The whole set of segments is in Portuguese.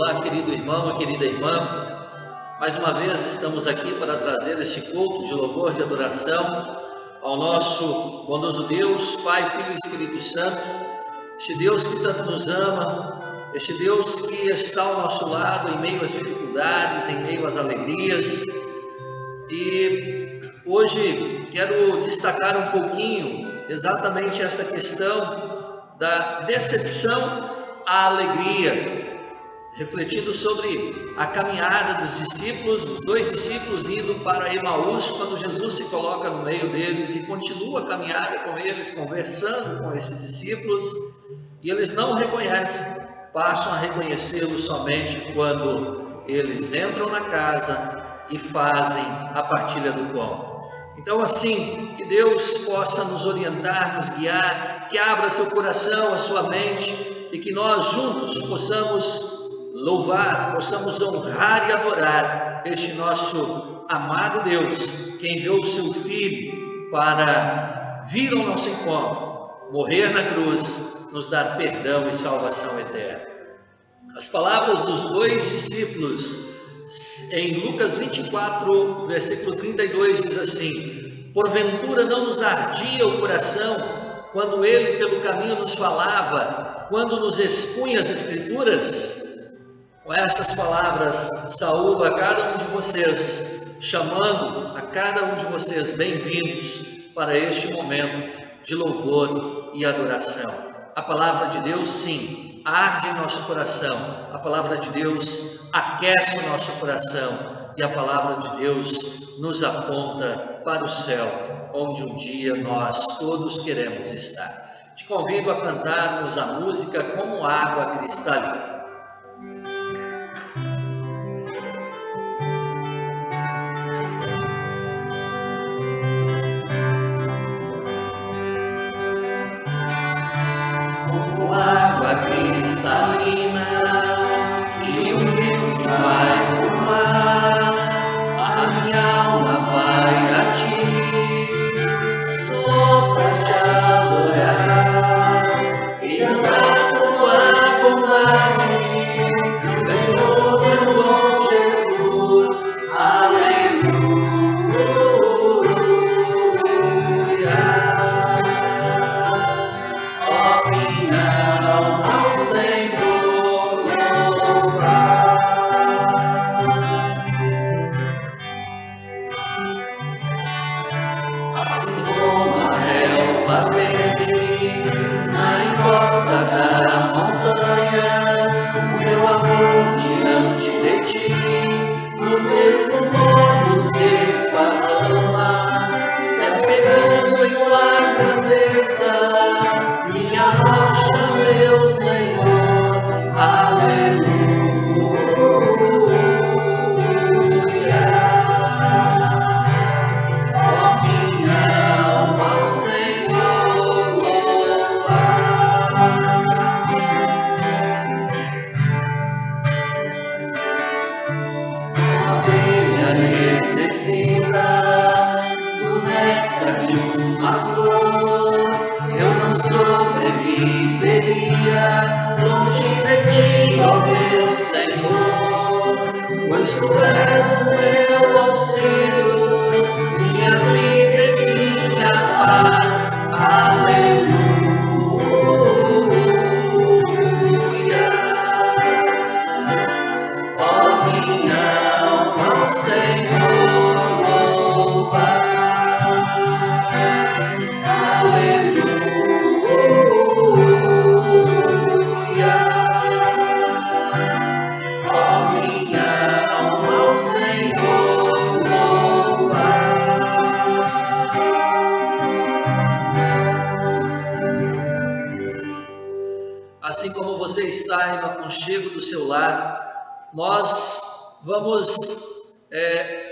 Olá, querido irmão e querida irmã, mais uma vez estamos aqui para trazer este culto de louvor, de adoração ao nosso bondoso Deus, Pai, Filho e Espírito Santo, este Deus que tanto nos ama, este Deus que está ao nosso lado em meio às dificuldades, em meio às alegrias. E hoje quero destacar um pouquinho exatamente essa questão da decepção à alegria, refletindo sobre a caminhada dos discípulos, dos dois discípulos indo para Emaús, quando Jesus se coloca no meio deles e continua a caminhada com eles, conversando com esses discípulos, e eles não o reconhecem, passam a reconhecê-lo somente quando eles entram na casa e fazem a partilha do pão. Então, assim, que Deus possa nos orientar, nos guiar, que abra seu coração, a sua mente, e que nós juntos possamos louvar, possamos honrar e adorar este nosso amado Deus, que enviou o seu Filho para vir ao nosso encontro, morrer na cruz, nos dar perdão e salvação eterna. As palavras dos dois discípulos em Lucas 24, versículo 32 diz assim: porventura não nos ardia o coração quando ele pelo caminho nos falava, quando nos expunha as Escrituras? Com essas palavras, saúdo a cada um de vocês, chamando a cada um de vocês bem-vindos para este momento de louvor e adoração. A palavra de Deus, sim, arde em nosso coração. A palavra de Deus aquece o nosso coração. E a palavra de Deus nos aponta para o céu, onde um dia nós todos queremos estar. Te convido a cantarmos a música Como Água Cristalina. Cristalina de um rio que vai pro mar, a minha alma vai a ti, só pra te adorar e andar tua bondade. Fez todo meu bom Jesus, aleluia. Ó minha alma, da montanha, o meu amor diante de ti, no mesmo modo se esparrama, se apegando em tua grandeza, minha rocha, meu Senhor, aleluia. Ó minha alma, ao Senhor louva. Necessita do néctar de uma flor, eu não sobreviveria longe de ti, ó meu Senhor, pois tu és o meu auxílio, minha vida e minha paz, aleluia. Ó minha alma, ao Senhor louva, aleluia. Ó minha alma, ao Senhor louva. Assim como você está no aconchego do seu lar, nós vamos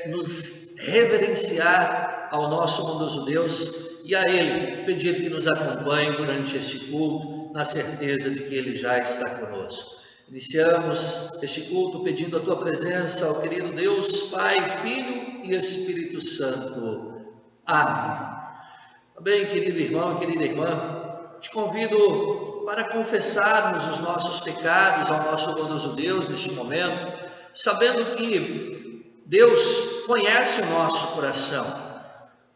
nos reverenciar ao nosso bondoso Deus e a Ele pedir que nos acompanhe durante este culto, na certeza de que Ele já está conosco. Iniciamos este culto pedindo a Tua presença, ao querido Deus, Pai, Filho e Espírito Santo. Amém. Bem, querido irmão e querida irmã, te convido para confessarmos os nossos pecados ao nosso bondoso Deus neste momento, sabendo que Deus conhece o nosso coração.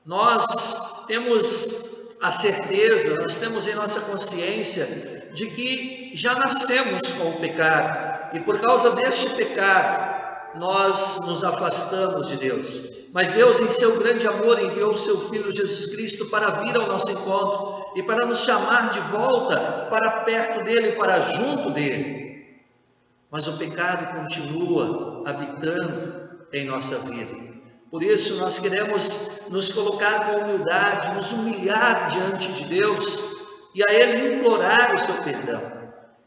Nós temos a certeza, nós temos em nossa consciência de que já nascemos com o pecado, e por causa deste pecado nós nos afastamos de Deus. Mas Deus, em seu grande amor, enviou o seu Filho Jesus Cristo para vir ao nosso encontro e para nos chamar de volta para perto dele, para junto dele. Mas o pecado continua habitando em nossa vida. Por isso nós queremos nos colocar com humildade, nos humilhar diante de Deus e a Ele implorar o seu perdão.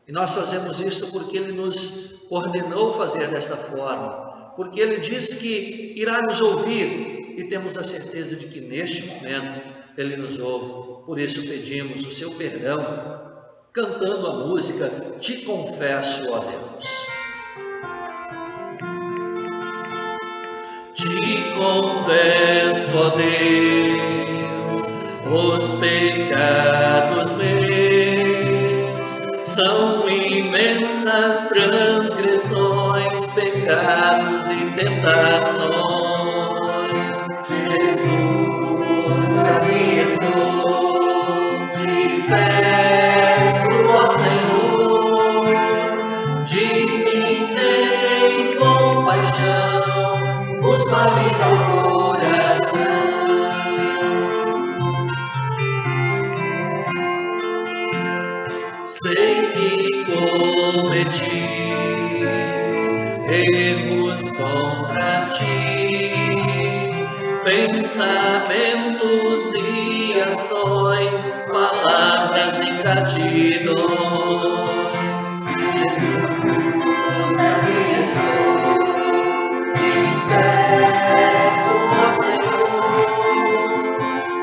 E nós fazemos isso porque Ele nos ordenou fazer desta forma, porque Ele diz que irá nos ouvir e temos a certeza de que neste momento Ele nos ouve. Por isso pedimos o seu perdão, cantando a música Te Confesso, ó Deus. Te confesso, ó Deus, os pecados meus, são imensas transgressões, pecados e tentações. Jesus, aqui estou, te peço, ó Senhor, de mim tem compaixão, busca vida ao coração. Sei que cometi erros contra ti, pensamentos e ações, palavras e ingratidões. Jesus, aqui estou, te peço, ó Senhor,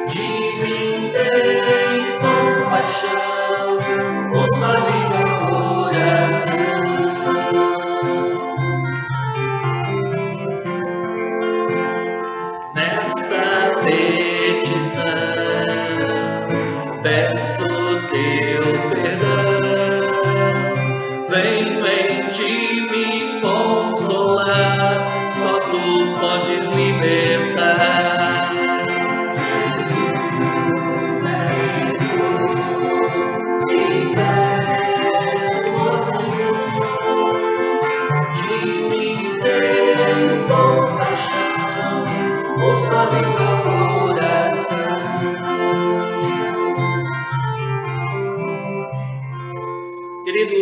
de mim tem compaixão, busca vida ao coração. Nesta petição peço teu perdão, venho em ti me consolar, só tu podes libertar. Jesus, aqui estou, te peço, ó Senhor, de mim tem compaixão, busca vida ao coração. Querido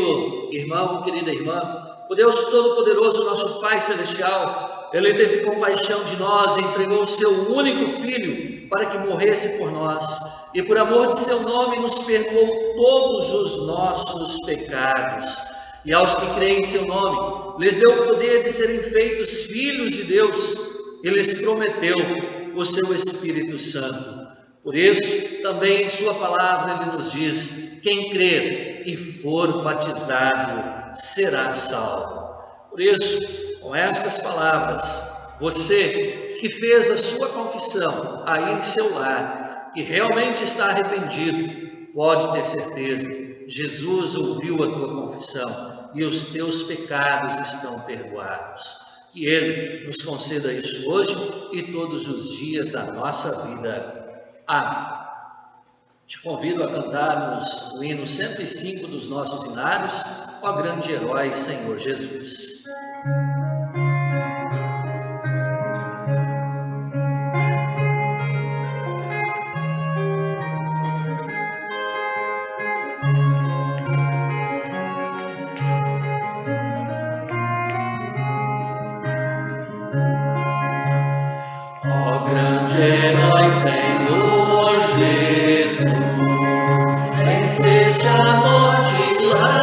irmão, querida irmã, o Deus Todo-Poderoso, nosso Pai Celestial, Ele teve compaixão de nós e entregou o seu único Filho para que morresse por nós, e por amor de seu nome nos perdoou todos os nossos pecados. E aos que creem em seu nome, lhes deu o poder de serem feitos filhos de Deus, e lhes prometeu o seu Espírito Santo. Por isso, também em sua palavra Ele nos diz: quem crer e for batizado será salvo. Por isso, com estas palavras, você que fez a sua confissão aí em seu lar, que realmente está arrependido, pode ter certeza, Jesus ouviu a tua confissão e os teus pecados estão perdoados. Que Ele nos conceda isso hoje e todos os dias da nossa vida. Amém. Te convido a cantarmos o hino 105 dos nossos hinários, ó grande herói, Senhor Jesus. Ó grande herói, Senhor Jesus, venceste a morte lá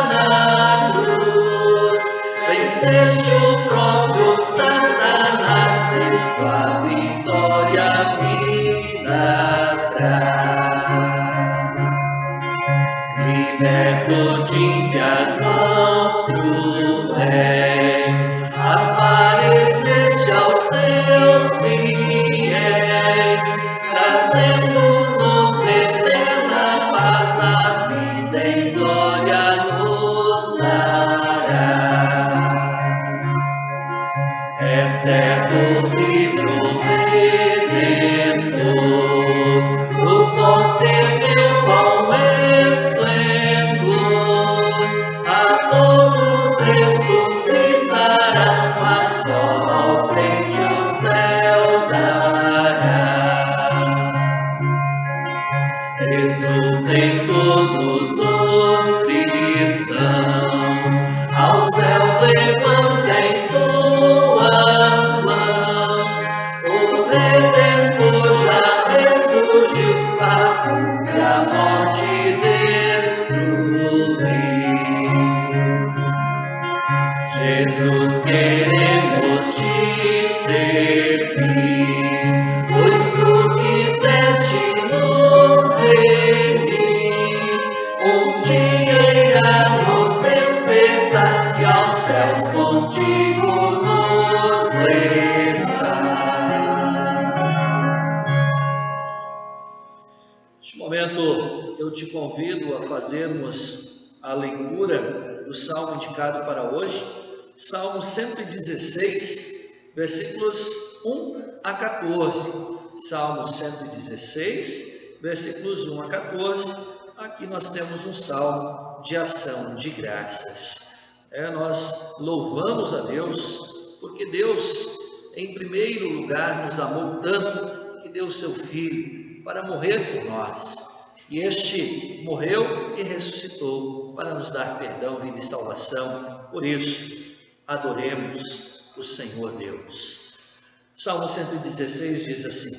na cruz, venceste o próprio Satanás, e tua vitória vida traz. Liberto de ímpias mãos cruéis, apareceste aos teus fiéis, trazendo-nos eterna paz, certo brilho redentor, o concebeu com esplendor, a todos ressuscitará, mas só ao crente o céu dará. Exultem todos os cristãos, aos céus levantem suas mãos, o Redentor já ressurgiu, e a morte destruiu. Jesus, queremos te servir, pois tu quiseste nos remir. Um dia irá nos despertar e aos céus contigo nos levar. Neste momento eu te convido a fazermos a leitura do salmo indicado para hoje, Salmo 116, versículos 1 a 14. Salmo 116, versículos 1 a 14. Aqui nós temos um salmo de ação de graças. Nós louvamos a Deus, porque Deus, em primeiro lugar, nos amou tanto que deu seu Filho para morrer por nós. E este morreu e ressuscitou para nos dar perdão, vida e salvação. Por isso, adoremos o Senhor Deus. Salmo 116 diz assim: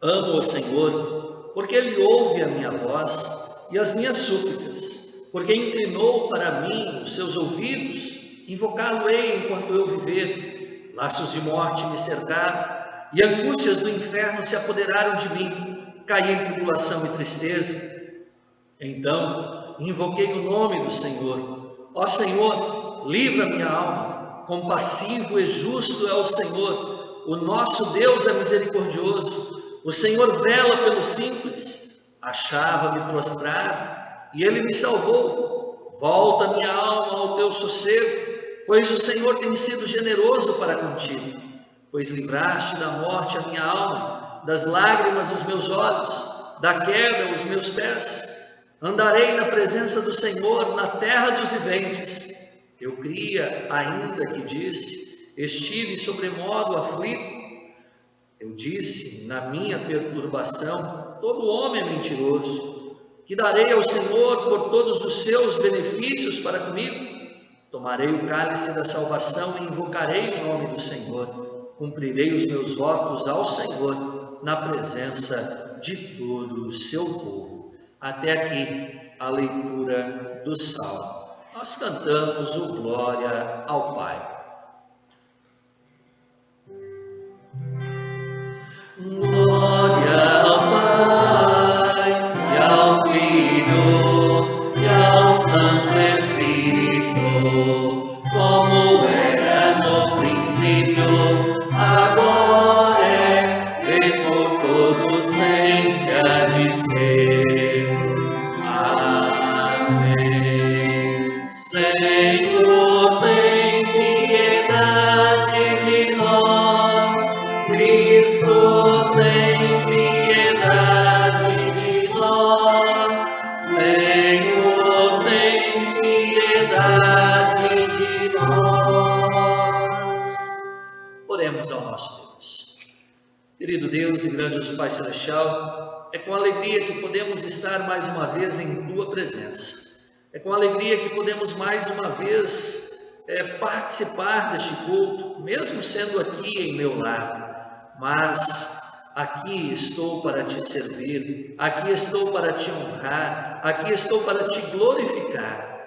amo o Senhor, porque Ele ouve a minha voz e as minhas súplicas, porque inclinou para mim os seus ouvidos. Invocá-lo-ei enquanto eu viver. Laços de morte me cercaram e angústias do inferno se apoderaram de mim. Caí em tribulação e tristeza. Então invoquei o nome do Senhor. Ó Senhor, livra minha alma. Compassivo e justo é o Senhor. O nosso Deus é misericordioso. O Senhor vela pelos simples. Achava-me prostrado e Ele me salvou. Volta minha alma ao teu sossego, pois o Senhor tem sido generoso para contigo. Pois livraste da morte a minha alma, das lágrimas os meus olhos, da queda os meus pés. Andarei na presença do Senhor, na terra dos viventes. Eu cria, ainda que disse, estive sobremodo aflito. Eu disse, na minha perturbação, todo homem é mentiroso. Que darei ao Senhor por todos os seus benefícios para comigo? Tomarei o cálice da salvação e invocarei o nome do Senhor. Cumprirei os meus votos ao Senhor, na presença de todo o seu povo. Até aqui a leitura do Salmo. Nós cantamos o Glória ao Pai. Glória ao Pai, e ao Filho, e ao Santo Espírito, como era no princípio, agora é, e por todos sempre há de ser. Amém. Senhor, tem piedade de nós. Cristo, tem piedade de nós. Senhor, tem piedade de nós. Oremos ao nosso Deus. Querido Deus e grandioso Pai Celestial, é com alegria que podemos estar mais uma vez em Tua presença. É com alegria que podemos mais uma vez participar deste culto, mesmo sendo aqui em meu lar. Mas aqui estou para te servir, aqui estou para te honrar, aqui estou para te glorificar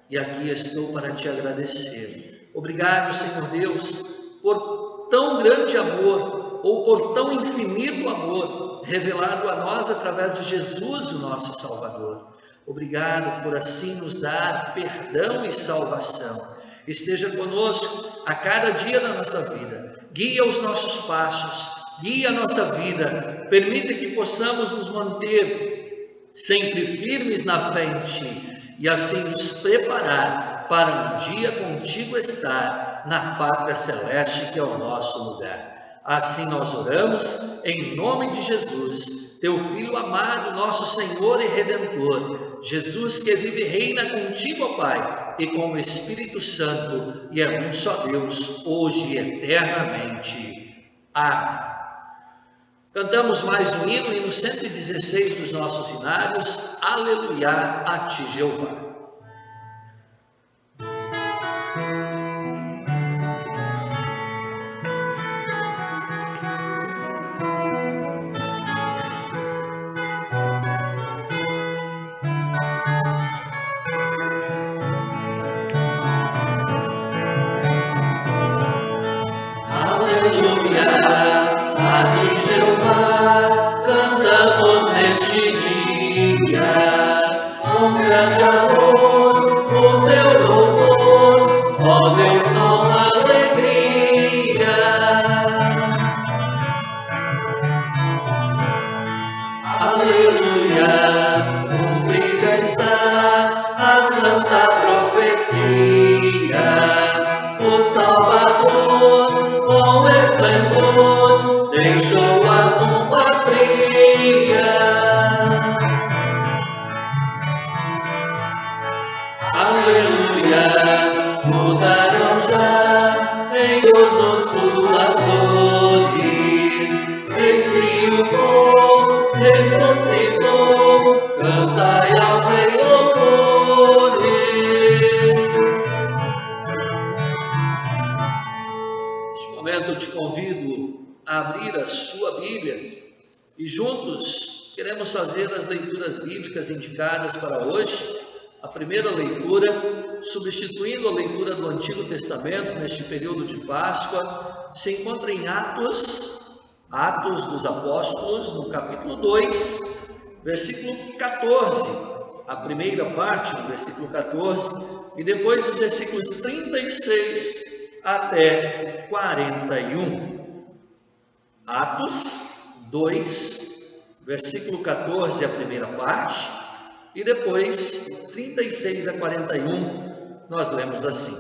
e aqui estou para te agradecer. Obrigado, Senhor Deus, por tão grande amor, ou por tão infinito amor, revelado a nós através de Jesus, o nosso Salvador. Obrigado por assim nos dar perdão e salvação. Esteja conosco a cada dia da nossa vida. Guia os nossos passos, guia a nossa vida. Permita que possamos nos manter sempre firmes na fé em Ti e assim nos preparar para um dia contigo estar na pátria celeste, que é o nosso lugar. Assim nós oramos em nome de Jesus, teu Filho amado, nosso Senhor e Redentor, Jesus, que vive e reina contigo, ó Pai, e com o Espírito Santo, e é um só Deus, hoje e eternamente. Amém. Cantamos mais um hino 116 dos nossos hinários, Aleluia a ti, Jeová. Te convido a abrir a sua Bíblia e juntos queremos fazer as leituras bíblicas indicadas para hoje. A primeira leitura, substituindo a leitura do Antigo Testamento neste período de Páscoa, se encontra em Atos dos Apóstolos, no capítulo 2, versículo 14, a primeira parte do versículo 14, e depois os versículos 36 até 41. Atos 2, versículo 14, a primeira parte, e depois 36 a 41, nós lemos assim: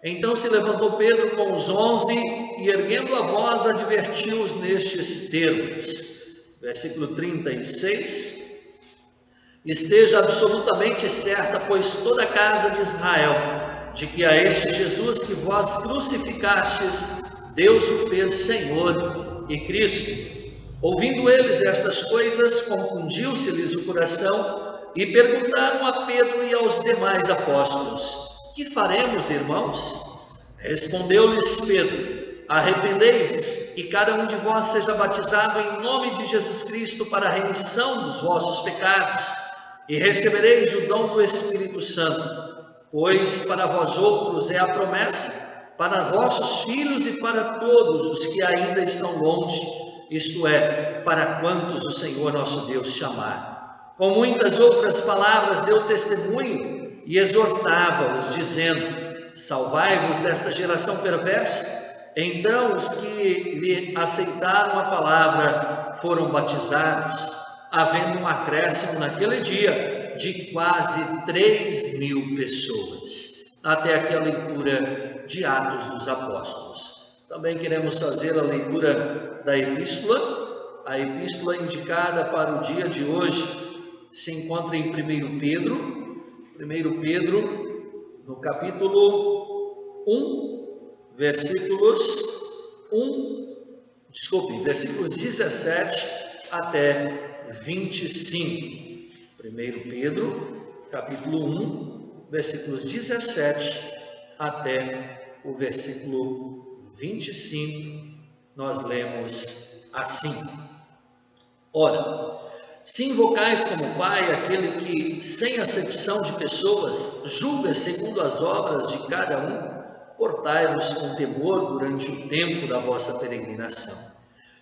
Então se levantou Pedro com os 11 e, erguendo a voz, advertiu-os nestes termos. Versículo 36: Esteja absolutamente certa, pois toda a casa de Israel, de que a este Jesus que vós crucificastes, Deus o fez Senhor e Cristo. Ouvindo eles estas coisas, confundiu-se-lhes o coração e perguntaram a Pedro e aos demais apóstolos: Que faremos, irmãos? Respondeu-lhes Pedro: Arrependei-vos e cada um de vós seja batizado em nome de Jesus Cristo para a remissão dos vossos pecados, e recebereis o dom do Espírito Santo. Pois para vós outros é a promessa, para vossos filhos e para todos os que ainda estão longe, isto é, para quantos o Senhor nosso Deus chamar. Com muitas outras palavras deu testemunho e exortava-os, dizendo: Salvai-vos desta geração perversa. Então os que lhe aceitaram a palavra foram batizados, havendo um acréscimo naquele dia de quase 3.000 pessoas. Até aqui a leitura de Atos dos Apóstolos. Também queremos fazer a leitura da epístola. A epístola indicada para o dia de hoje se encontra em 1 Pedro, no capítulo 1, versículos 17 até 25. 1 Pedro, capítulo 1, versículos 17 até o versículo 25, nós lemos assim: Ora, se invocais como Pai aquele que, sem acepção de pessoas, julga segundo as obras de cada um, portai-vos com temor durante o tempo da vossa peregrinação,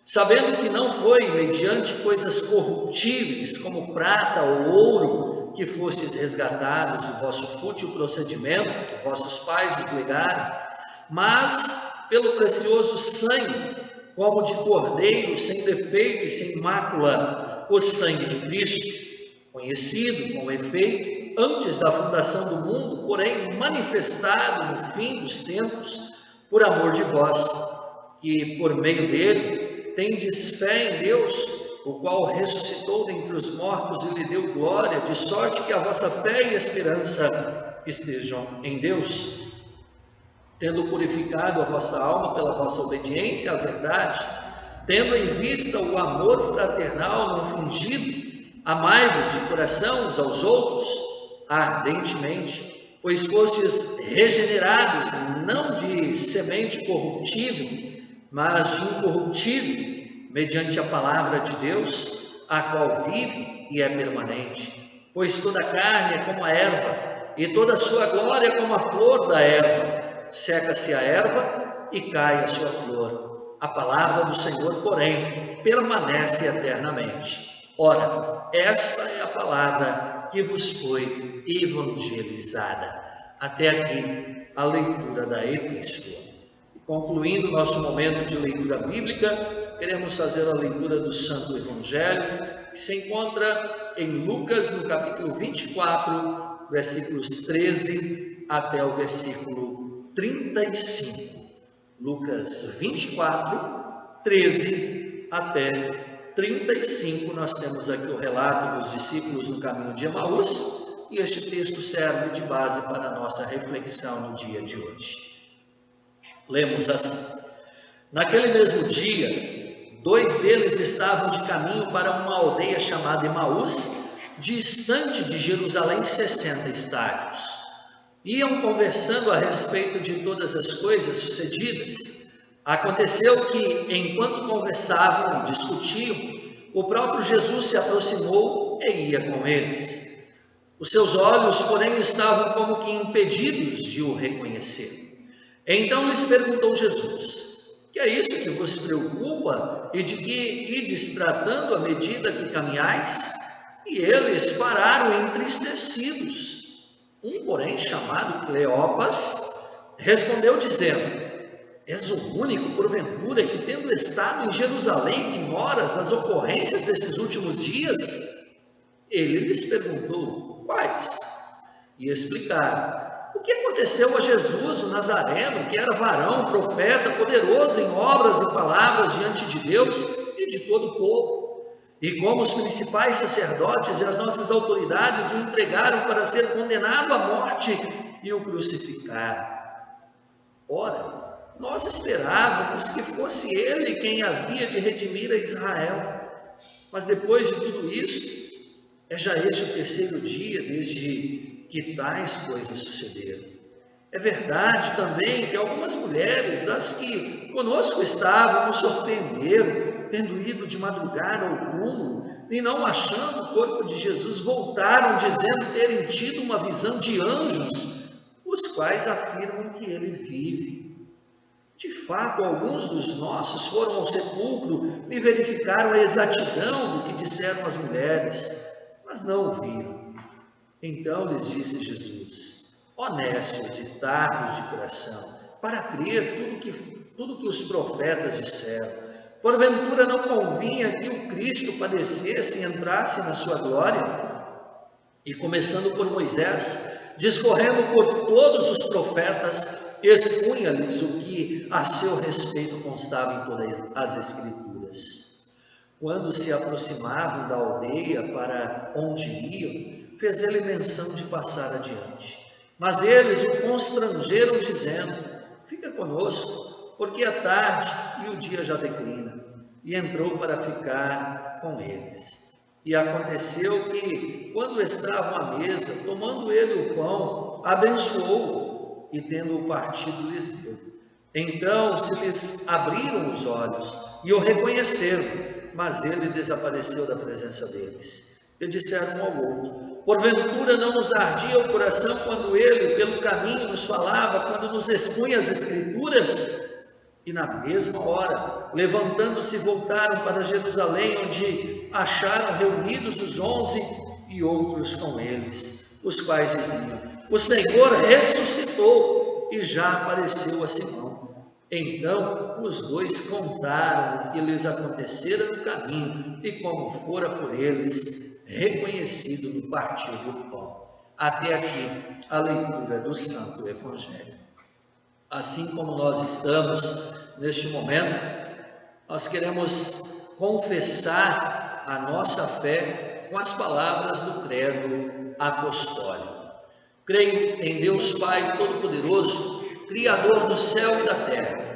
sabendo que não foi mediante coisas corruptíveis, como prata ou ouro, que fostes resgatados do vosso fútil procedimento, que vossos pais vos legaram, mas pelo precioso sangue, como de cordeiro, sem defeito e sem mácula, o sangue de Cristo, conhecido com efeito antes da fundação do mundo, porém manifestado no fim dos tempos, por amor de vós, que por meio dele tendes fé em Deus, o qual ressuscitou dentre os mortos e lhe deu glória, de sorte que a vossa fé e esperança estejam em Deus. Tendo purificado a vossa alma pela vossa obediência à verdade, tendo em vista o amor fraternal não fingido, amai-vos de coração uns aos outros ardentemente, pois fostes regenerados, não de semente corruptível, mas de incorruptível, mediante a palavra de Deus, a qual vive e é permanente. Pois toda a carne é como a erva, e toda a sua glória como a flor da erva. Seca-se a erva e cai a sua flor. A palavra do Senhor, porém, permanece eternamente. Ora, esta é a palavra que vos foi evangelizada. Até aqui a leitura da epístola. Concluindo nosso momento de leitura bíblica, queremos fazer a leitura do Santo Evangelho, que se encontra em Lucas, no capítulo 24, versículos 13 até o versículo 35. Lucas 24, 13 até 35. Nós temos aqui o relato dos discípulos no caminho de Emaús, e este texto serve de base para a nossa reflexão no dia de hoje. Lemos assim: naquele mesmo dia, 2 deles estavam de caminho para uma aldeia chamada Emaús, distante de Jerusalém 60 estádios. Iam conversando a respeito de todas as coisas sucedidas. Aconteceu que, enquanto conversavam e discutiam, o próprio Jesus se aproximou e ia com eles. Os seus olhos, porém, estavam como que impedidos de o reconhecer. Então lhes perguntou Jesus: que é isso que vos preocupa e de que ides tratando à medida que caminhais? E eles pararam entristecidos. Um, porém, chamado Cleopas, respondeu dizendo: és o único, porventura, que tendo estado em Jerusalém, ignoras as ocorrências desses últimos dias? Ele lhes perguntou: quais? E explicaram: o que aconteceu a Jesus, o Nazareno, que era varão, profeta, poderoso em obras e palavras diante de Deus e de todo o povo, e como os principais sacerdotes e as nossas autoridades o entregaram para ser condenado à morte e o crucificaram. Ora, nós esperávamos que fosse ele quem havia de redimir a Israel, mas depois de tudo isso, é já este o 3º dia desde que tais coisas sucederam. É verdade também que algumas mulheres das que conosco estavam nos surpreenderam, tendo ido de madrugada ao túmulo e não achando o corpo de Jesus, voltaram dizendo terem tido uma visão de anjos, os quais afirmam que ele vive. De fato, alguns dos nossos foram ao sepulcro e verificaram a exatidão do que disseram as mulheres, mas não o viram. Então lhes disse Jesus: honestos e tardos de coração, para crer tudo que os profetas disseram. Porventura não convinha que o Cristo padecesse e entrasse na sua glória? E começando por Moisés, discorrendo por todos os profetas, expunha-lhes o que a seu respeito constava em todas as Escrituras. Quando se aproximavam da aldeia para onde iam, fez ele menção de passar adiante. Mas eles o constrangeram, dizendo: fica conosco, porque é tarde e o dia já declina. E entrou para ficar com eles. E aconteceu que, quando estavam à mesa, tomando ele o pão, abençoou-o e, tendo-o partido, lhes deu. Então se lhes abriram os olhos e o reconheceram, mas ele desapareceu da presença deles. E disseram um ao outro: porventura não nos ardia o coração quando ele, pelo caminho, nos falava, quando nos expunha as Escrituras? E na mesma hora, levantando-se, voltaram para Jerusalém, onde acharam reunidos os 11 e outros com eles, os quais diziam: o Senhor ressuscitou e já apareceu a Simão. Então os 2 contaram o que lhes acontecera no caminho e como fora por eles reconhecido no partir do pão. Até aqui a leitura do Santo Evangelho. assim como nós estamos neste momento, nós queremos confessar a nossa fé com as palavras do credo apostólico. Creio em Deus Pai Todo-Poderoso, Criador do céu e da terra,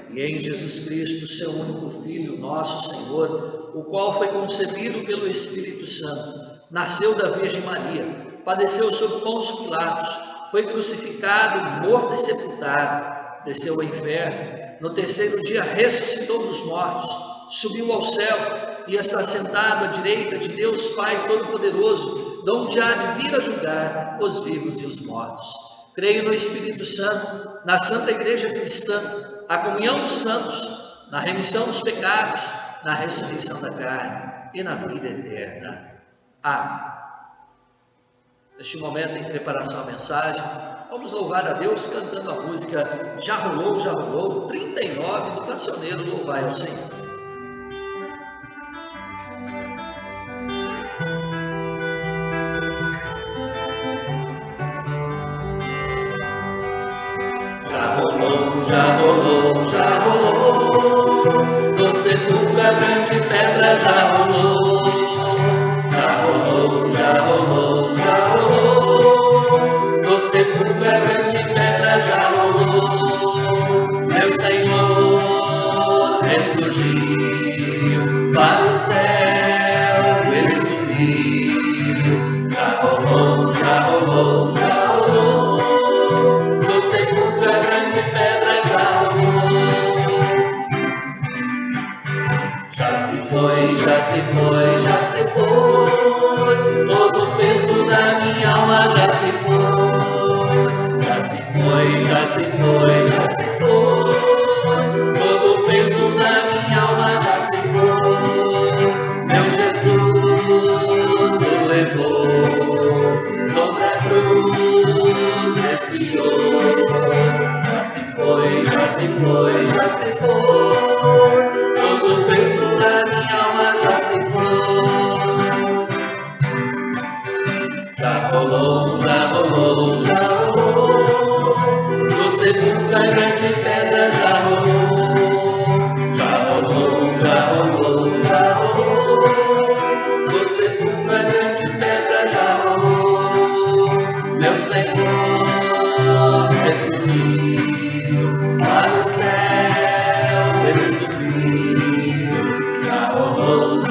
e em Jesus Cristo, seu único Filho, nosso Senhor, o qual foi concebido pelo Espírito Santo, nasceu da Virgem Maria, padeceu sob Pôncio Pilatos, foi crucificado, morto e sepultado, desceu ao inferno, no terceiro dia ressuscitou dos mortos, subiu ao céu e está sentado à direita de Deus Pai Todo-Poderoso, de onde há de vir a julgar os vivos e os mortos. Creio no Espírito Santo, na Santa Igreja Cristã, a comunhão dos santos, na remissão dos pecados, na ressurreição da carne e na vida eterna. Amém. Neste momento, em preparação à mensagem, vamos louvar a Deus cantando a música Já Rolou, 39 do cancioneiro Louvai ao Senhor. Já rolou, no sepulcro a grande pedra já rolou, no sepulcro a grande pedra já rolou, meu Senhor ressurgiu, para o céu ele subiu, já rolou, no sepulcro a grande pedra já rolou. Já se foi, todo o peso da minha alma já se foi, todo o peso da minha alma já se foi, meu Jesus o levou, sobre a cruz expiou, já se foi, todo o peso da minha alma já se foi, já rolou, no sepulcro a grande pedra já rolou, no sepulcro a grande pedra já rolou, meu Senhor ressurgiu, para o céu ele subiu, já rolou,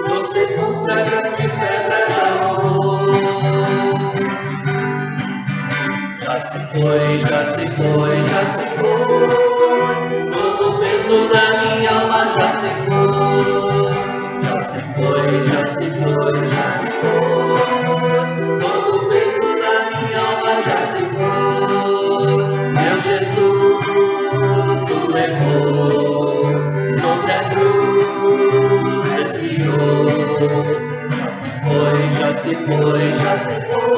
no sepulcro a grande pedra já rolou, já se foi, todo o peso da minha alma já se foi, todo o peso da minha alma já se foi, meu Jesus o levou, sobre a cruz expiou, já se foi,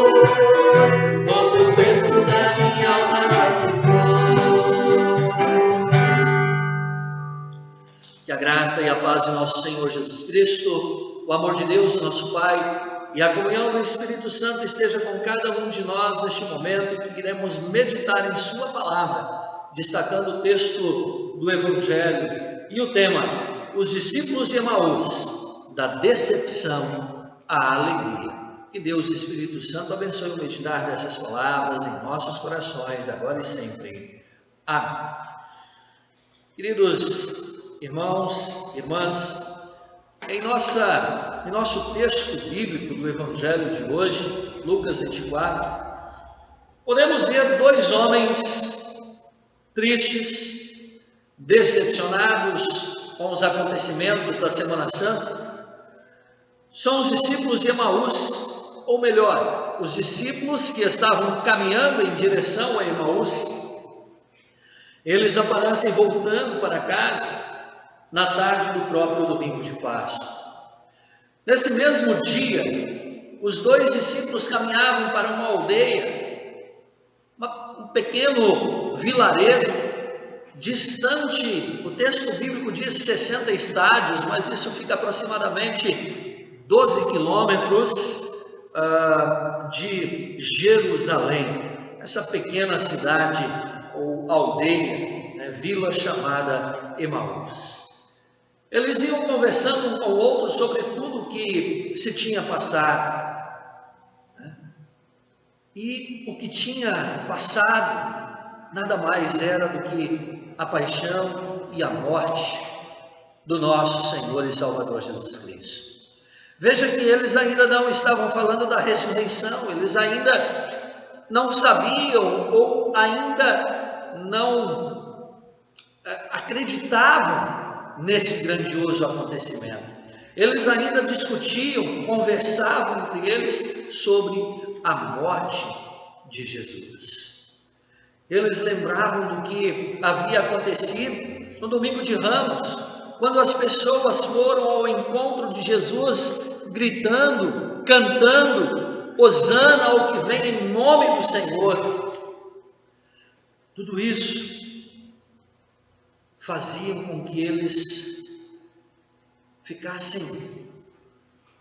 todo o peso da minha alma já se foi. Que a graça e a paz de nosso Senhor Jesus Cristo, o amor de Deus, o nosso Pai, e a comunhão do Espírito Santo esteja com cada um de nós neste momento em que iremos meditar em sua palavra, destacando o texto do Evangelho e o tema, os discípulos de Emaús, da decepção à alegria. Que Deus e Espírito Santo abençoe o meditar dessas palavras em nossos corações, agora e sempre. Amém. Queridos irmãos, irmãs, em nosso texto bíblico do Evangelho de hoje, Lucas 24, podemos ver dois homens tristes, decepcionados com os acontecimentos da Semana Santa. São os discípulos de Emaús, ou melhor, os discípulos que estavam caminhando em direção a Emaús. Eles aparecem voltando para casa na tarde do próprio domingo de Páscoa. Nesse mesmo dia, os dois discípulos caminhavam para uma aldeia, um pequeno vilarejo, distante, o texto bíblico diz 60 estádios, mas isso fica aproximadamente 12 quilômetros de Jerusalém. essa pequena cidade ou aldeia, né, vila chamada Emaús. Eles iam conversando um com o outro sobre tudo que se tinha passado, né? E o que tinha passado nada mais era do que a paixão e a morte do nosso Senhor e Salvador Jesus Cristo. Veja que eles ainda não estavam falando da ressurreição, eles ainda não sabiam ou ainda não acreditavam nesse grandioso acontecimento. Eles ainda discutiam, conversavam entre eles sobre a morte de Jesus. Eles lembravam do que havia acontecido no domingo de Ramos, quando as pessoas foram ao encontro de Jesus, gritando, cantando, hosana ao que vem em nome do Senhor. Tudo isso faziam com que eles ficassem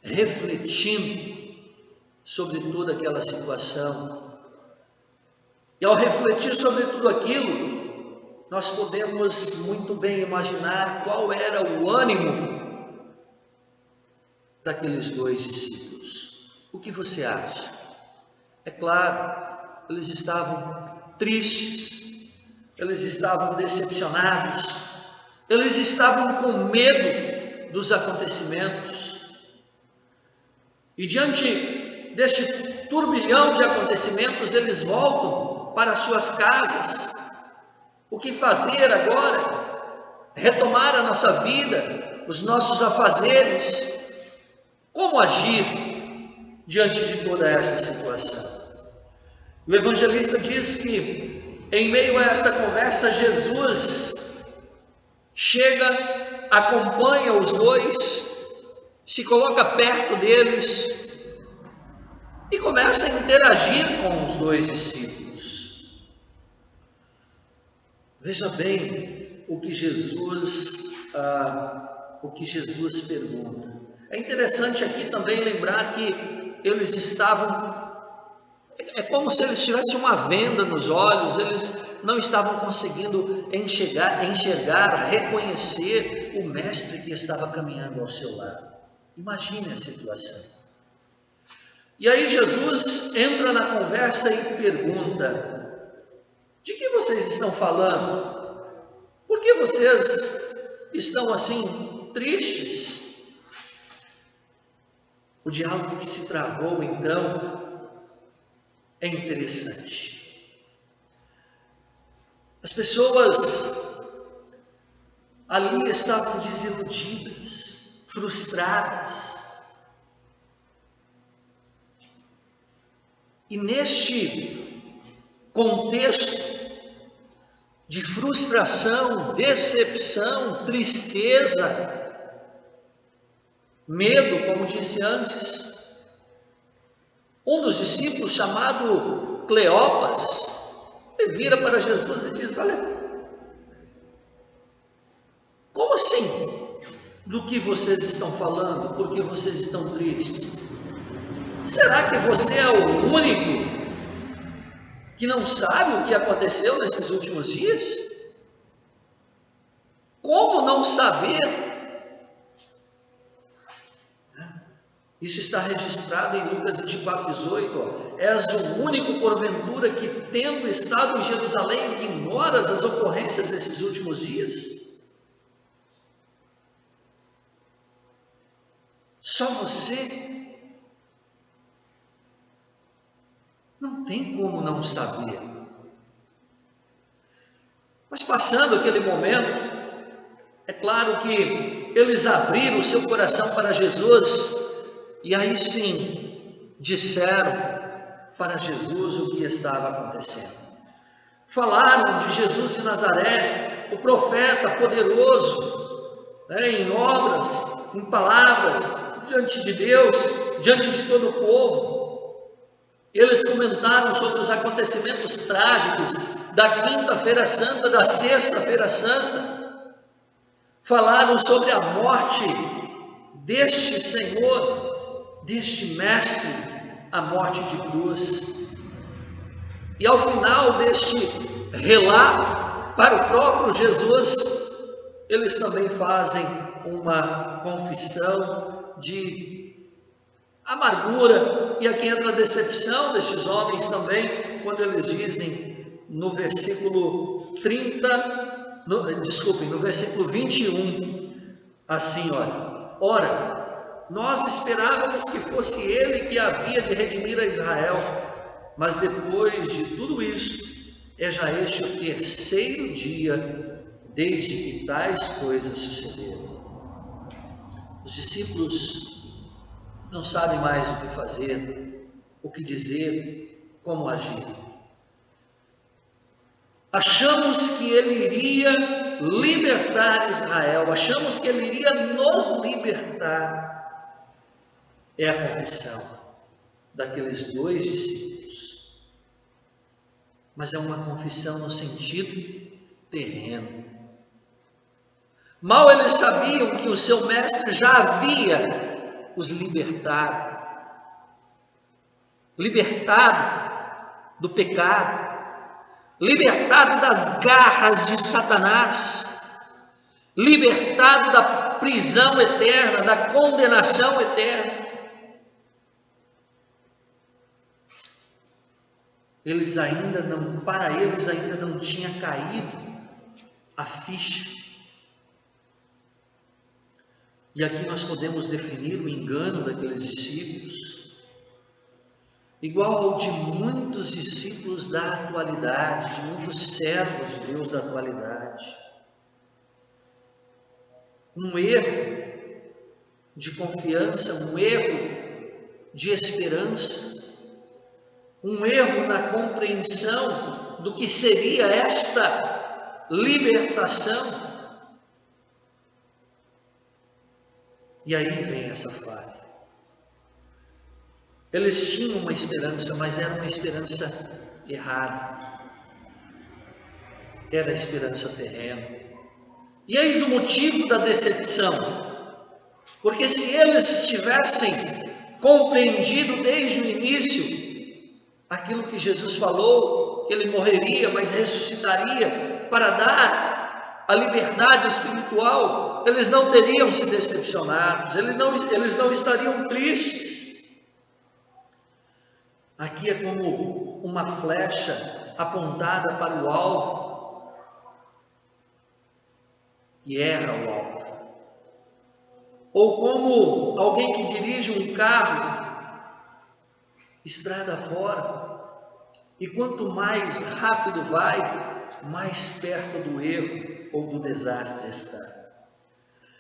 refletindo sobre toda aquela situação. E ao refletir sobre tudo aquilo, nós podemos muito bem imaginar qual era o ânimo daqueles dois discípulos. O que você acha? É claro, eles estavam tristes, eles estavam decepcionados, eles estavam com medo dos acontecimentos. E diante deste turbilhão de acontecimentos, eles voltam para suas casas. O que fazer agora? Retomar a nossa vida, os nossos afazeres. Como agir diante de toda essa situação? O evangelista diz que, em meio a esta conversa, Jesus chega, acompanha os dois, se coloca perto deles e começa a interagir com os dois discípulos. Veja bem o que Jesus pergunta. É interessante aqui também lembrar que eles estavam, é como se eles tivessem uma venda nos olhos, eles não estavam conseguindo enxergar, reconhecer o mestre que estava caminhando ao seu lado. Imagine a situação. E aí Jesus entra na conversa e pergunta: de que vocês estão falando? Por que vocês estão assim tristes? O diálogo que se travou então é interessante. As pessoas ali estavam desiludidas, frustradas. E neste contexto de frustração, decepção, tristeza, medo, como disse antes, um dos discípulos, chamado Cleopas, ele vira para Jesus e diz: olha, como assim? Do que vocês estão falando? Por que vocês estão tristes? Será que você é o único que não sabe o que aconteceu nesses últimos dias? Como não saber? Isso está registrado em Lucas 24:18. És o único, porventura, que, tendo estado em Jerusalém, ignoras as ocorrências desses últimos dias? Só você? Não tem como não saber. Mas passando aquele momento, é claro que eles abriram o seu coração para Jesus. E aí sim, disseram para Jesus o que estava acontecendo. Falaram de Jesus de Nazaré, o profeta poderoso, em obras, em palavras, diante de Deus, diante de todo o povo. Eles comentaram sobre os acontecimentos trágicos da quinta-feira santa, da sexta-feira santa. Falaram sobre a morte deste Senhor, deste mestre, a morte de cruz. E ao final deste relato para o próprio Jesus, eles também fazem uma confissão de amargura, e aqui entra a decepção destes homens também, quando eles dizem no versículo 30, no versículo 21, assim, olha: ora, nós esperávamos que fosse ele que havia de redimir a Israel, mas depois de tudo isso, é já este o terceiro dia desde que tais coisas sucederam. Os discípulos não sabem mais o que fazer, o que dizer, como agir. Achamos que ele iria libertar Israel, achamos que ele iria nos libertar. É a confissão daqueles dois discípulos, mas é uma confissão no sentido terreno. Mal eles sabiam que o seu mestre já havia os libertado do pecado, libertado das garras de Satanás, libertado da prisão eterna, da condenação eterna. Para eles ainda não tinha caído a ficha. E aqui nós podemos definir o engano daqueles discípulos, igual ao de muitos discípulos da atualidade, de muitos servos de Deus da atualidade. Um erro de confiança, um erro de esperança, um erro na compreensão do que seria esta libertação. E aí vem essa falha. Eles tinham uma esperança, mas era uma esperança errada. Era a esperança terrena. E eis o motivo da decepção. Porque se eles tivessem compreendido desde o início aquilo que Jesus falou, que ele morreria, mas ressuscitaria para dar a liberdade espiritual, eles não teriam se decepcionado, eles não estariam tristes. Aqui é como uma flecha apontada para o alvo e erra o alvo. Ou como alguém que dirige um carro estrada fora, e quanto mais rápido vai, mais perto do erro ou do desastre está.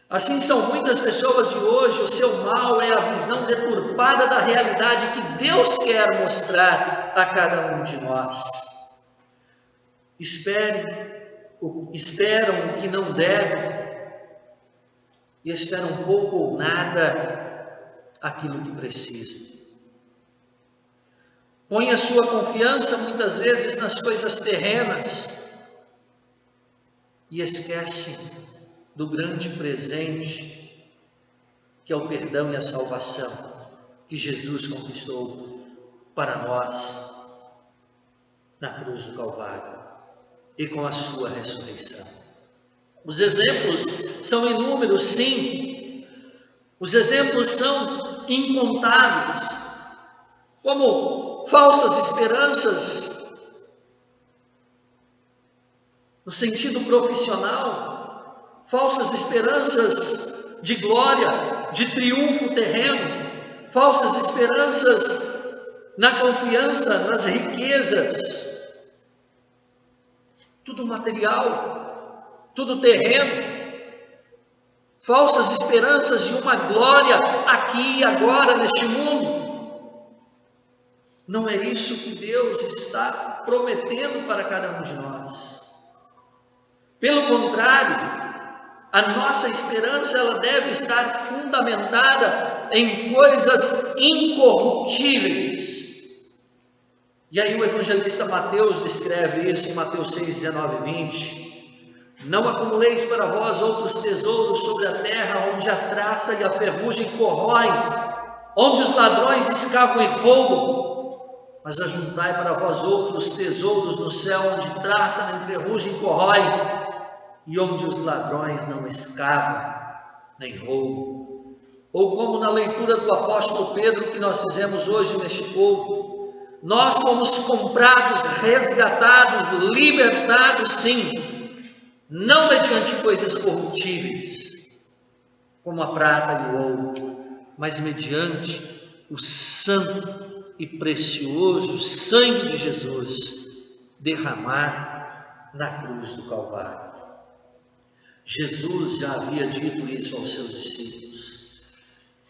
Assim são muitas pessoas de hoje. O seu mal é a visão deturpada da realidade que Deus quer mostrar a cada um de nós. Esperam o que não devem e esperam pouco ou nada aquilo que precisam. Põe a sua confiança muitas vezes nas coisas terrenas e esquece do grande presente que é o perdão e a salvação que Jesus conquistou para nós na cruz do Calvário e com a sua ressurreição. Os exemplos são inúmeros, sim. Os exemplos são incontáveis, como falsas esperanças no sentido profissional, falsas esperanças de glória, de triunfo terreno, falsas esperanças na confiança nas riquezas, tudo material, tudo terreno, falsas esperanças de uma glória aqui e agora neste mundo. Não é isso que Deus está prometendo para cada um de nós. Pelo contrário, a nossa esperança ela deve estar fundamentada em coisas incorruptíveis. E aí o evangelista Mateus descreve isso em Mateus 6, 19 e 20. Não acumuleis para vós outros tesouros sobre a terra, onde a traça e a ferrugem corroem, onde os ladrões escavam e roubam. mas ajuntai para vós outros tesouros no céu, onde traça nem ferrugem corrói, e onde os ladrões não escavam, nem roubam. Ou como na leitura do apóstolo Pedro, que nós fizemos hoje neste culto, nós fomos comprados, resgatados, libertados, sim, não mediante coisas corruptíveis, como a prata e o ouro, mas mediante o santo e precioso sangue de Jesus derramado na cruz do Calvário. Jesus já havia dito isso aos seus discípulos.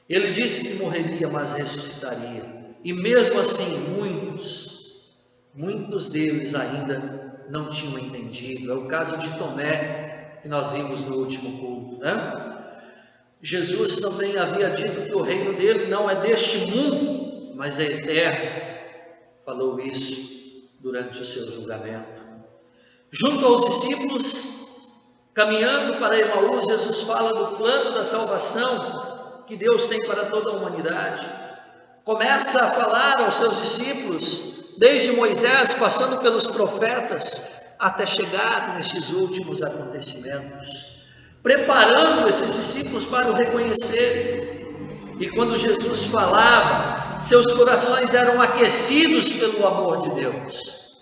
Ele disse que morreria, mas ressuscitaria. E mesmo assim, muitos deles ainda não tinham entendido. É o caso de Tomé, que nós vimos no último culto, né? Jesus também havia dito que o reino dele não é deste mundo, mas é eterno. Falou isso durante o seu julgamento. Junto aos discípulos, caminhando para Emaús, Jesus fala do plano da salvação que Deus tem para toda a humanidade. Começa a falar aos seus discípulos, desde Moisés, passando pelos profetas, até chegar nestes últimos acontecimentos, preparando esses discípulos para o reconhecer. E quando Jesus falava, seus corações eram aquecidos pelo amor de Deus.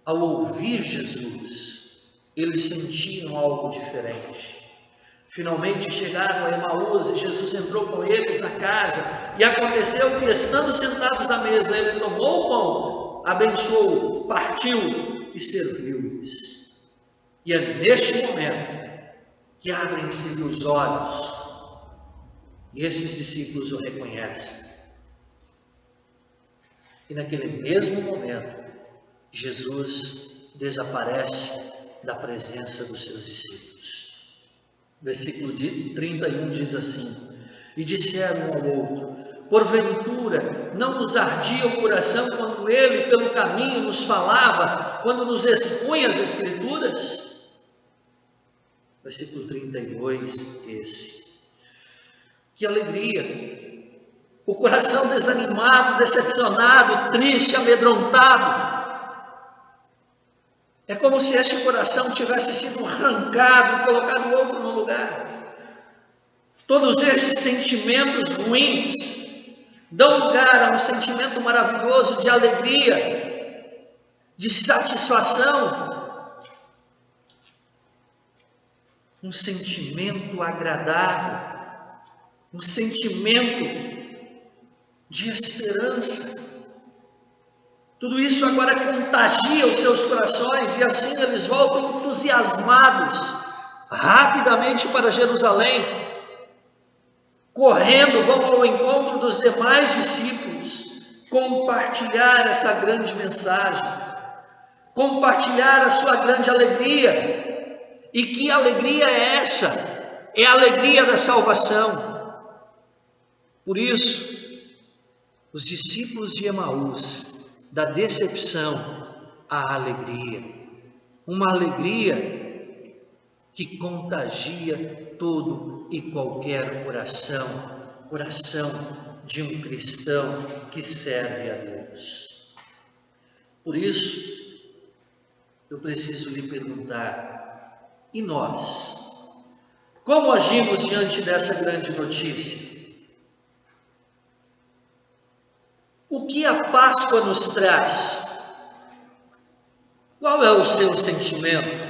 Ao ouvir Jesus, eles sentiam algo diferente. Finalmente chegaram a Emaús e Jesus entrou com eles na casa. E aconteceu que, estando sentados à mesa, ele tomou o pão, abençoou, partiu e serviu-lhes. E é neste momento que abrem-se os olhos e esses discípulos o reconhecem. E naquele mesmo momento, Jesus desaparece da presença dos seus discípulos. Versículo 31 diz assim: e disseram um ao outro: porventura não nos ardia o coração quando ele pelo caminho nos falava, quando nos expunha as Escrituras? Versículo 32, esse. Que alegria! O coração desanimado, decepcionado, triste, amedrontado. É como se este coração tivesse sido arrancado e colocado outro no lugar. Todos estes sentimentos ruins dão lugar a um sentimento maravilhoso de alegria, de satisfação, um sentimento agradável, um sentimento de esperança. Tudo isso agora contagia os seus corações e assim eles voltam entusiasmados rapidamente para Jerusalém, correndo, vão ao encontro dos demais discípulos, compartilhar essa grande mensagem, compartilhar a sua grande alegria. E que alegria é essa? É a alegria da salvação. Por isso, os discípulos de Emaús, da decepção à alegria, uma alegria que contagia todo e qualquer coração de um cristão que serve a Deus. Por isso, eu preciso lhe perguntar: e nós? Como agimos diante dessa grande notícia? O que a Páscoa nos traz? Qual é o seu sentimento?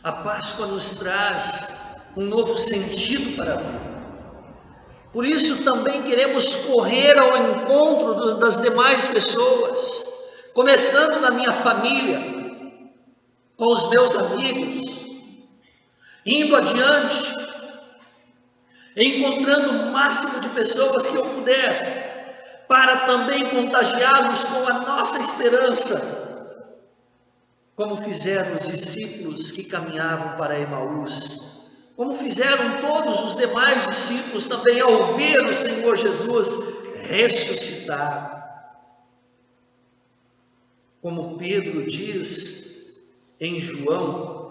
A Páscoa nos traz um novo sentido para a vida. Por isso também queremos correr ao encontro das demais pessoas, começando na minha família, com os meus amigos, indo adiante, encontrando o máximo de pessoas que eu puder, para também contagiá-los com a nossa esperança, como fizeram os discípulos que caminhavam para Emaús, como fizeram todos os demais discípulos também ao ver o Senhor Jesus ressuscitado. Como Pedro diz em João,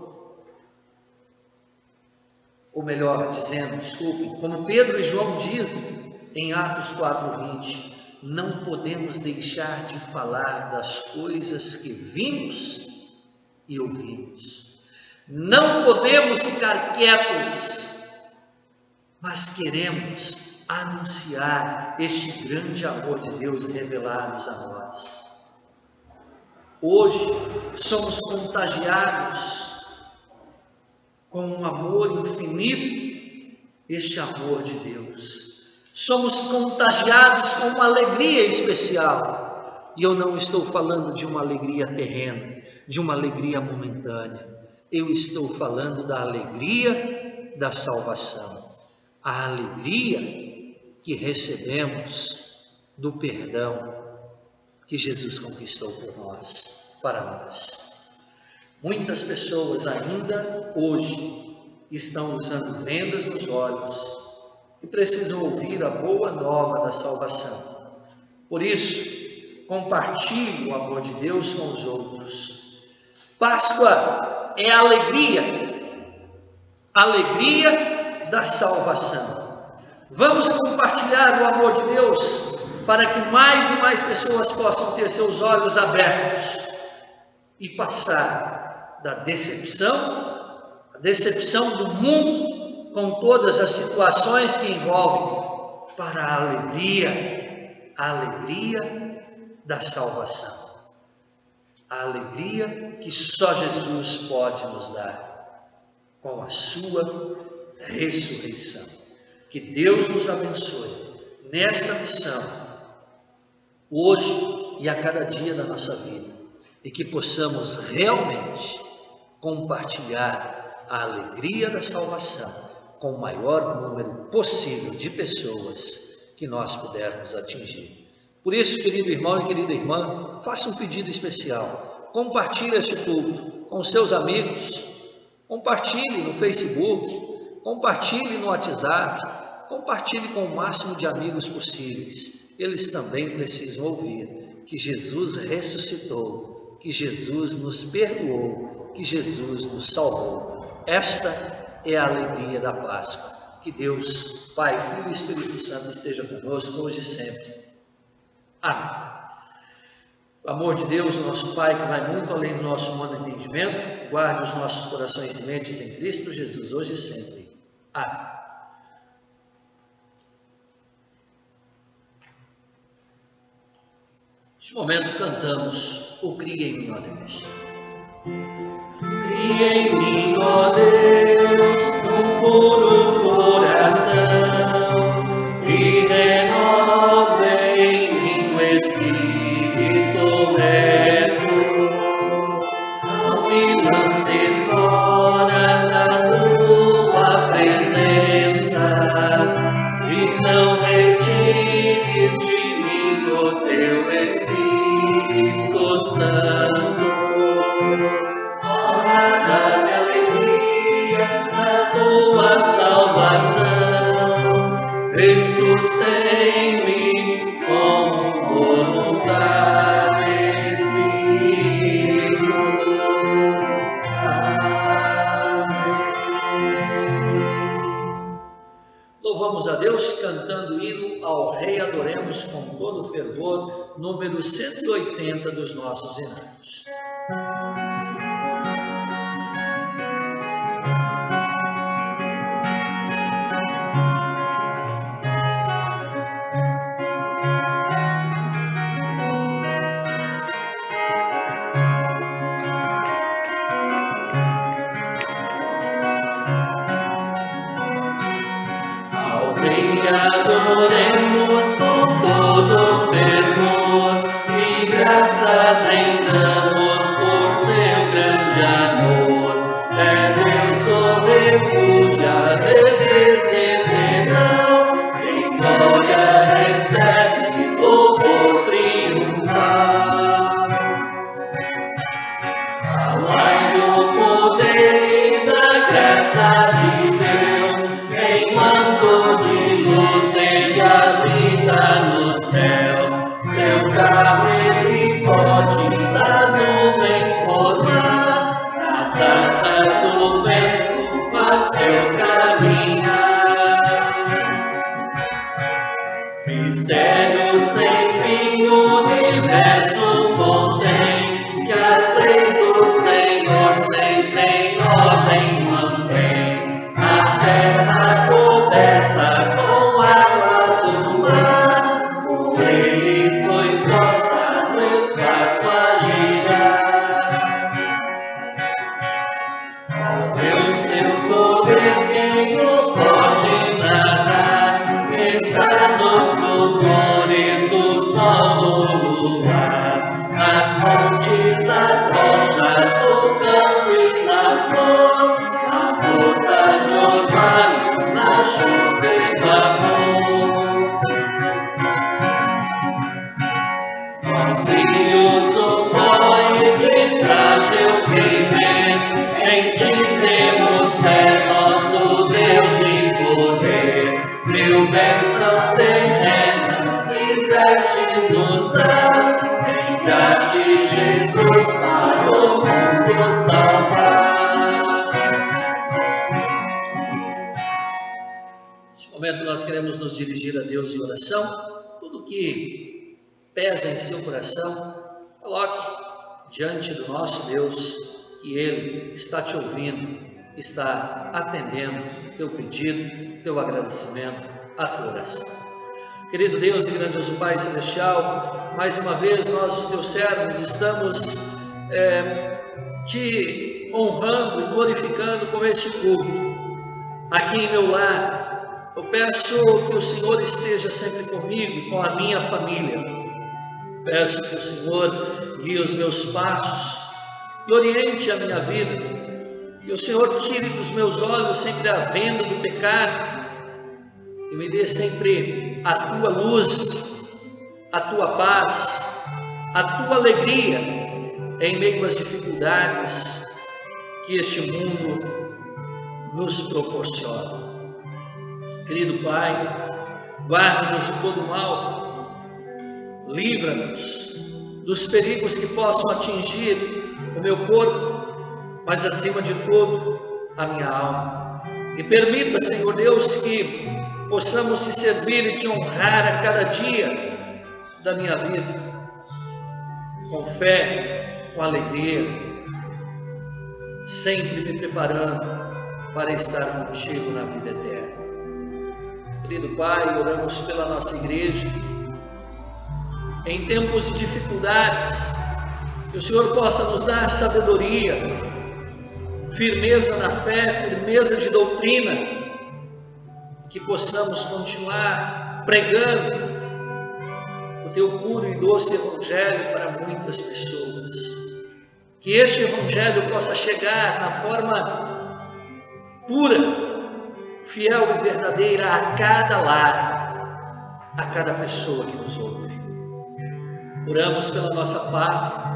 ou melhor dizendo, desculpe, como Pedro e João dizem em Atos 4:20, não podemos deixar de falar das coisas que vimos e ouvimos. Não podemos ficar quietos, mas queremos anunciar este grande amor de Deus revelados a nós. Hoje somos contagiados com um amor infinito, este amor de Deus. Somos contagiados com uma alegria especial. E eu não estou falando de uma alegria terrena, de uma alegria momentânea. Eu estou falando da alegria da salvação. A alegria que recebemos do perdão que Jesus conquistou por nós, para nós. Muitas pessoas ainda hoje estão usando vendas nos olhos e precisam ouvir a boa nova da salvação. Por isso, compartilhe o amor de Deus com os outros. Páscoa é alegria da salvação. Vamos compartilhar o amor de Deus para que mais e mais pessoas possam ter seus olhos abertos e passar da decepção, a decepção do mundo com todas as situações que envolvem, para a alegria da salvação. A alegria que só Jesus pode nos dar com a sua ressurreição. Que Deus nos abençoe nesta missão, hoje e a cada dia da nossa vida, e que possamos realmente compartilhar a alegria da salvação com o maior número possível de pessoas que nós pudermos atingir. Por isso, querido irmão e querida irmã, faça um pedido especial. Compartilhe este culto com seus amigos, compartilhe no Facebook, compartilhe no WhatsApp, compartilhe com o máximo de amigos possíveis. Eles também precisam ouvir que Jesus ressuscitou, que Jesus nos perdoou, que Jesus nos salvou. Esta é a alegria da Páscoa. Que Deus, Pai, Filho e Espírito Santo esteja conosco hoje e sempre. Amém. O amor de Deus, o nosso Pai, que vai muito além do nosso humano entendimento, guarde os nossos corações e mentes em Cristo Jesus, hoje e sempre. Amém. Neste momento cantamos o Cria em mim, ó Deus. Cria em mim, ó Deus, um puro coração, e renova em mim o espírito reto. Não me lances fora da tua presença, e não retires de mim o teu Espírito Santo. Dá-me alegria na tua salvação, e sustém-me com voluntário Espírito. Amém. Louvamos a Deus cantando o hino ao Rei, adoremos com todo fervor, número 180 dos nossos hinos. Adoremos com todo fervor e graças rendamos por seu grande amor. É Deus o refúgio, a defesa eterna, em glória recebe louvor triunfal. Alai do poder e da graça de Deus, em manto de luz ele habita nos céus. Seu carro ele pode das nuvens formar, as asas do vento faz seu caminhar. terra coberta com águas do mar, por ele foi posta no espaço a girar. Ó Deus, teu poder quem o pode narrar, está nos louvores do sol no lugar, nas fontes das rochas, no campo e na flor, nas gotas de orvalho, na chuva e vapor. Nós filhos do pó e de frágil viver, em ti temos fé, nosso Deus de poder. Mil bênçãos terrenas quisestes nos dar, enviaste Jesus para o mundo salvar. Neste momento nós queremos nos dirigir a Deus em oração. Tudo que pesa em seu coração, coloque diante do nosso Deus, que Ele está te ouvindo, está atendendo teu pedido, teu agradecimento, a tua oração. Querido Deus e grandioso Pai Celestial, mais uma vez nós, os teus servos, estamos te honrando e glorificando com este culto. Aqui em meu lar, eu peço que o Senhor esteja sempre comigo e com a minha família. Peço que o Senhor guie os meus passos e oriente a minha vida, que o Senhor tire dos meus olhos sempre a venda do pecado e me dê sempre a tua luz, a tua paz, a tua alegria em meio às dificuldades que este mundo nos proporciona. Querido Pai, guarda-nos de todo mal, livra-nos dos perigos que possam atingir o meu corpo, mas acima de tudo, a minha alma. E permita, Senhor Deus, que possamos te servir e te honrar a cada dia da minha vida, com fé, com alegria, sempre me preparando para estar contigo na vida eterna. Querido Pai, oramos pela nossa igreja, em tempos de dificuldades, que o Senhor possa nos dar sabedoria, firmeza na fé, firmeza de doutrina, que possamos continuar pregando o teu puro e doce evangelho para muitas pessoas. Que este evangelho possa chegar na forma pura, fiel e verdadeira a cada lar, a cada pessoa que nos ouve. Oramos pela nossa pátria.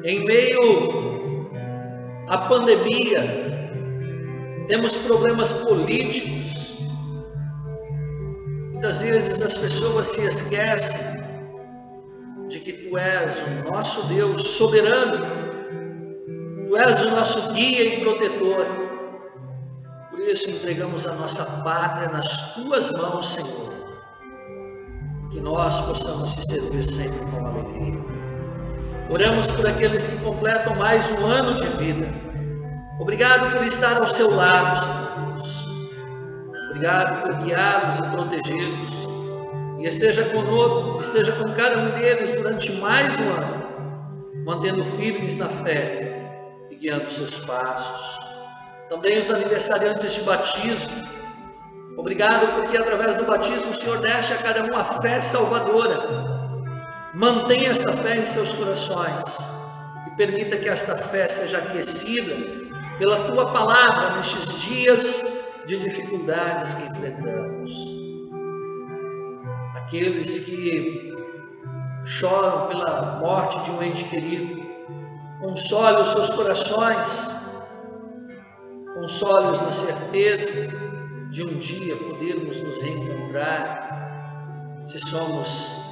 Em meio à pandemia, temos problemas políticos. Muitas vezes as pessoas se esquecem de que Tu és o nosso Deus soberano, Tu és o nosso guia e protetor. Por isso entregamos a nossa pátria nas Tuas mãos, Senhor, que nós possamos Te servir sempre com alegria. Oramos por aqueles que completam mais um ano de vida. Obrigado por estar ao seu lado, Senhor Deus. Obrigado por guiá-los e protegê-los. E esteja conosco, esteja com cada um deles durante mais um ano, mantendo firmes na fé e guiando seus passos. Também os aniversariantes de batismo. Obrigado porque através do batismo o Senhor deixa a cada um a fé salvadora. Mantenha esta fé em seus corações e permita que esta fé seja aquecida pela Tua palavra nestes dias de dificuldades que enfrentamos. Aqueles que choram pela morte de um ente querido, console os seus corações, console-os na certeza de um dia podermos nos reencontrar, se somos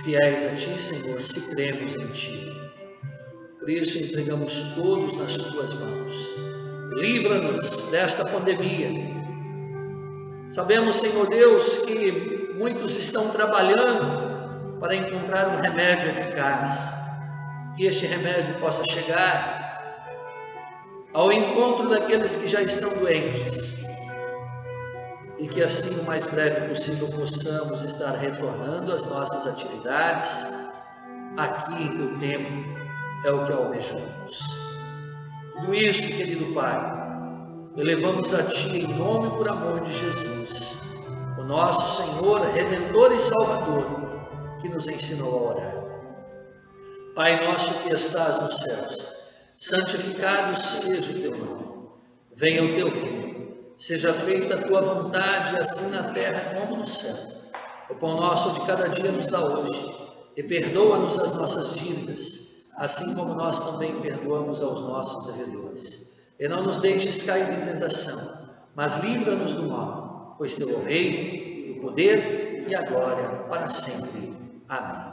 fiéis a Ti, Senhor, se cremos em Ti. Por isso entregamos todos nas Tuas mãos. Livra-nos desta pandemia. Sabemos, Senhor Deus, que muitos estão trabalhando para encontrar um remédio eficaz. Que este remédio possa chegar ao encontro daqueles que já estão doentes, e que assim o mais breve possível possamos estar retornando às nossas atividades aqui em teu tempo, é o que almejamos. Tudo isso, querido Pai, elevamos a Ti em nome e por amor de Jesus, o nosso Senhor, Redentor e Salvador, que nos ensinou a orar. Pai nosso que estás nos céus, santificado seja o teu nome. Venha o teu reino, seja feita a tua vontade, assim na terra como no céu. O pão nosso de cada dia nos dá hoje, e perdoa-nos as nossas dívidas, assim como nós também perdoamos aos nossos devedores. E não nos deixes cair em tentação, mas livra-nos do mal, pois teu é o reino, o poder e a glória para sempre. Amém.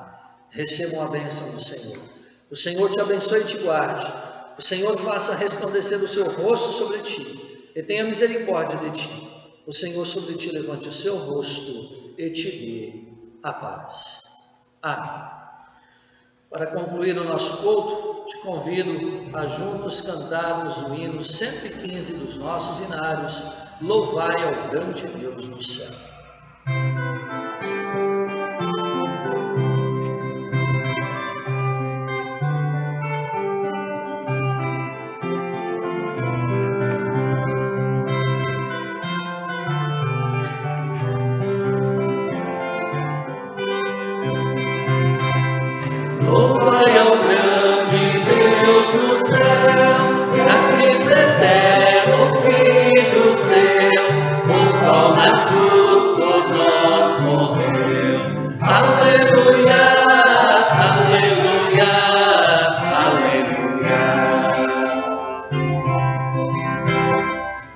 Recebam a bênção do Senhor. O Senhor te abençoe e te guarde. O Senhor faça resplandecer o seu rosto sobre ti e tenha misericórdia de ti. O Senhor sobre ti levante o seu rosto e te dê a paz. Amém. Para concluir o nosso culto, te convido a juntos cantarmos o hino 115 dos nossos hinários, Louvai ao grande Deus do céu. Louvai ao grande Deus do céu, a Cristo eterno, Filho seu, o qual na cruz por nós morreu. Aleluia, aleluia, aleluia.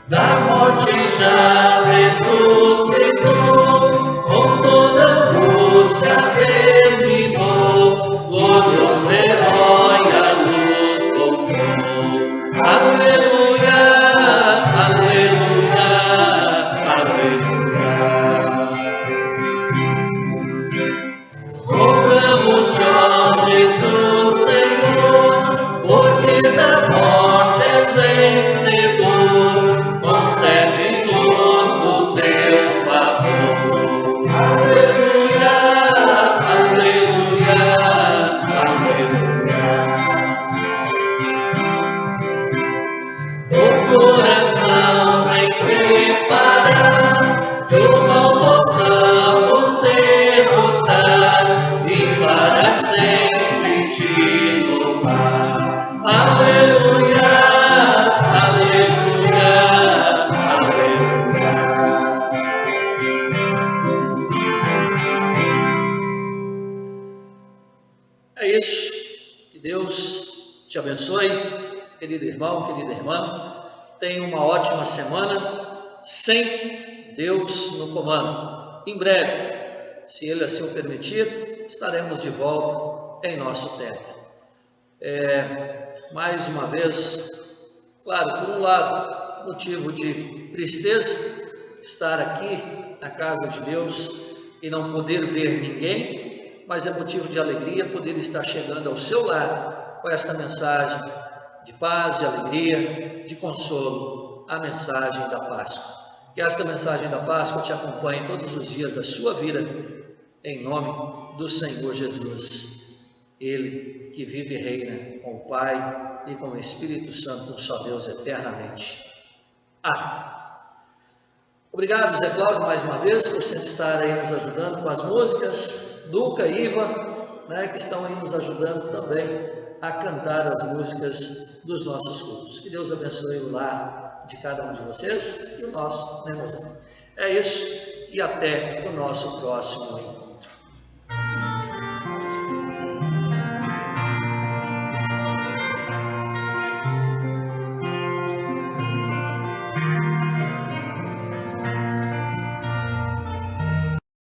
Da morte já ressuscitou, com toda angústia terminou. Glorioso herói a luz voltou. Aleluia, aleluia, aleluia. Rogamos ó Jesus, Senhor, porque da morte és vencedor, concede-nos o teu favor. Aleluia, aleluia. O coração vem preparar, que o mal possamos derrotar e para sempre te louvar. Aleluia, aleluia, aleluia. É isso. Que Deus te abençoe, querido irmão, querida irmã. Tenha uma ótima semana, sempre Deus no comando. Em breve, se Ele assim o permitir, estaremos de volta em nosso tempo. Mais uma vez, claro, por um lado, motivo de tristeza, estar aqui na casa de Deus e não poder ver ninguém, mas é motivo de alegria poder estar chegando ao seu lar com esta mensagem de paz, de alegria, de consolo, a mensagem da Páscoa. Que esta mensagem da Páscoa te acompanhe todos os dias da sua vida, em nome do Senhor Jesus. Ele que vive e reina com o Pai e com o Espírito Santo, um só Deus eternamente. Amém. Obrigado, Zé Cláudio, mais uma vez, por sempre estar aí nos ajudando com as músicas. Duca e Iva, que estão aí nos ajudando também a cantar as músicas dos nossos cultos. Que Deus abençoe o lar de cada um de vocês e o nosso, né, irmãos? É isso, e até o nosso próximo encontro.